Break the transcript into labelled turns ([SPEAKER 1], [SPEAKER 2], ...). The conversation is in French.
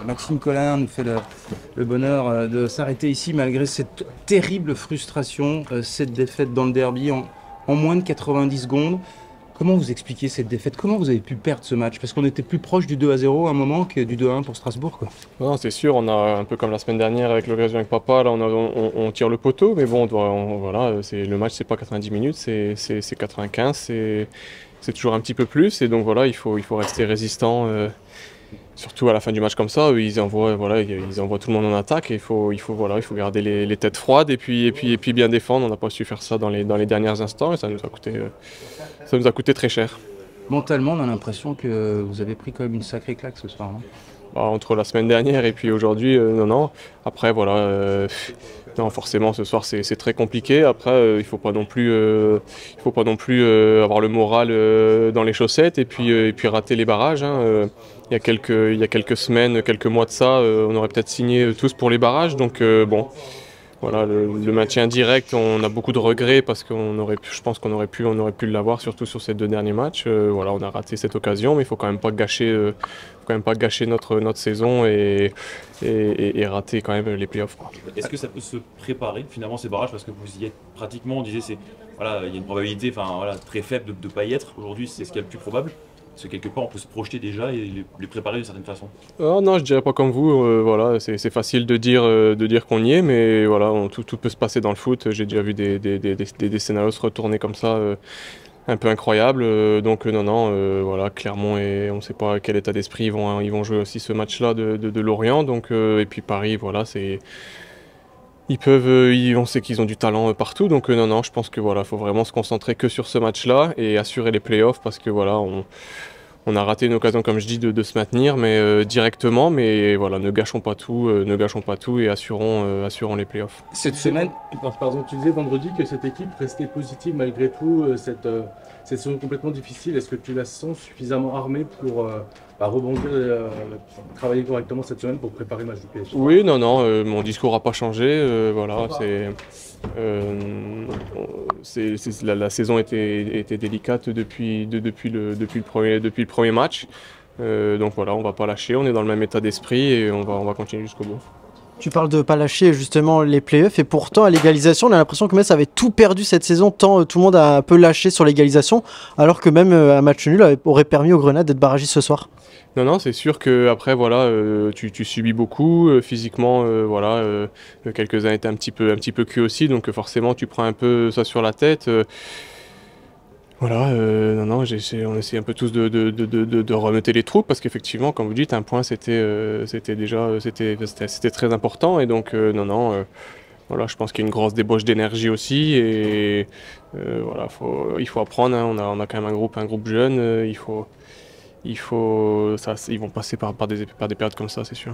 [SPEAKER 1] Maxime Collin nous fait le bonheur de s'arrêter ici malgré cette terrible frustration, cette défaite dans le derby en moins de 90 secondes. Comment vous expliquez cette défaite? Comment vous avez pu perdre ce match? Parce qu'on était plus proche du 2-0 à un moment que du 2-1 pour Strasbourg, quoi.
[SPEAKER 2] Non, c'est sûr, on a un peu comme la semaine dernière avec l'occasion avec papa, là on tire le poteau, mais bon, voilà, le match c'est pas 90 minutes, c'est 95, c'est toujours un petit peu plus, et donc voilà, il faut rester résistant, surtout à la fin du match comme ça, eux, ils envoient tout le monde en attaque, et voilà, il faut garder les têtes froides, et puis bien défendre. On n'a pas su faire ça dans les derniers instants, et ça nous a coûté très cher.
[SPEAKER 1] Mentalement, on a l'impression que vous avez pris quand même une sacrée claque ce soir, hein.
[SPEAKER 2] Bah, entre la semaine dernière et puis aujourd'hui, non. Après, voilà, non, forcément, ce soir, c'est très compliqué. Après, il faut pas non plus avoir le moral dans les chaussettes et puis rater les barrages, hein. Il y a quelques semaines, quelques mois de ça, on aurait peut-être signé tous pour les barrages. Donc, bon, voilà, le maintien direct, on a beaucoup de regrets parce je pense qu'on aurait pu l'avoir, surtout sur ces deux derniers matchs. Voilà, on a raté cette occasion, mais il faut quand même pas gâcher notre saison et rater quand même les playoffs, quoi.
[SPEAKER 3] Est-ce que ça peut se préparer finalement ces barrages, parce que vous y êtes pratiquement, on disait voilà, il y a une probabilité voilà, très faible de ne pas y être. Aujourd'hui, c'est ce qui est le plus probable. Parce que quelque part, on peut se projeter déjà et les préparer d'une certaine façon.
[SPEAKER 2] Oh non, je dirais pas comme vous. Voilà, c'est facile de dire qu'on y est, mais voilà, tout peut se passer dans le foot. J'ai déjà vu des scénarios se retourner comme ça, un peu incroyables. Donc non, voilà, Clermont, on ne sait pas quel état d'esprit ils vont jouer aussi ce match-là de Lorient. Donc et puis Paris, voilà, on sait qu'ils ont du talent partout. Donc non, je pense que voilà, faut vraiment se concentrer que sur ce match-là et assurer les playoffs, parce que voilà, on a raté une occasion, comme je dis, de se maintenir, mais directement. Mais voilà, ne gâchons pas tout et assurons les playoffs.
[SPEAKER 1] Cette semaine,
[SPEAKER 4] Pardon, tu disais vendredi que cette équipe restait positive malgré tout, cette saison complètement difficile. Est-ce que tu la sens suffisamment armée pour rebondir, travailler correctement cette semaine pour préparer le match du PSG?
[SPEAKER 2] Oui, non, mon discours n'a pas changé. Voilà, la saison était délicate depuis le premier match. Donc voilà, on va pas lâcher, on est dans le même état d'esprit et on va continuer jusqu'au bout.
[SPEAKER 5] Tu parles de pas lâcher justement les playoffs, et pourtant à l'égalisation on a l'impression que Metz avait tout perdu cette saison, tant tout le monde a un peu lâché sur l'égalisation, alors que même un match nul aurait permis aux Grenades d'être barragistes ce soir.
[SPEAKER 2] Non, c'est sûr que après voilà, tu subis beaucoup physiquement, voilà, quelques-uns étaient un petit peu cuits aussi, donc forcément tu prends un peu ça sur la tête. Voilà, non, on essaie un peu tous de remonter les troupes, parce qu'effectivement, comme vous dites, un point c'était très important, et donc non, voilà, je pense qu'il y a une grosse débauche d'énergie aussi, et voilà, il faut apprendre, hein. On a quand même un groupe jeune, ils vont passer par des périodes comme ça, c'est sûr.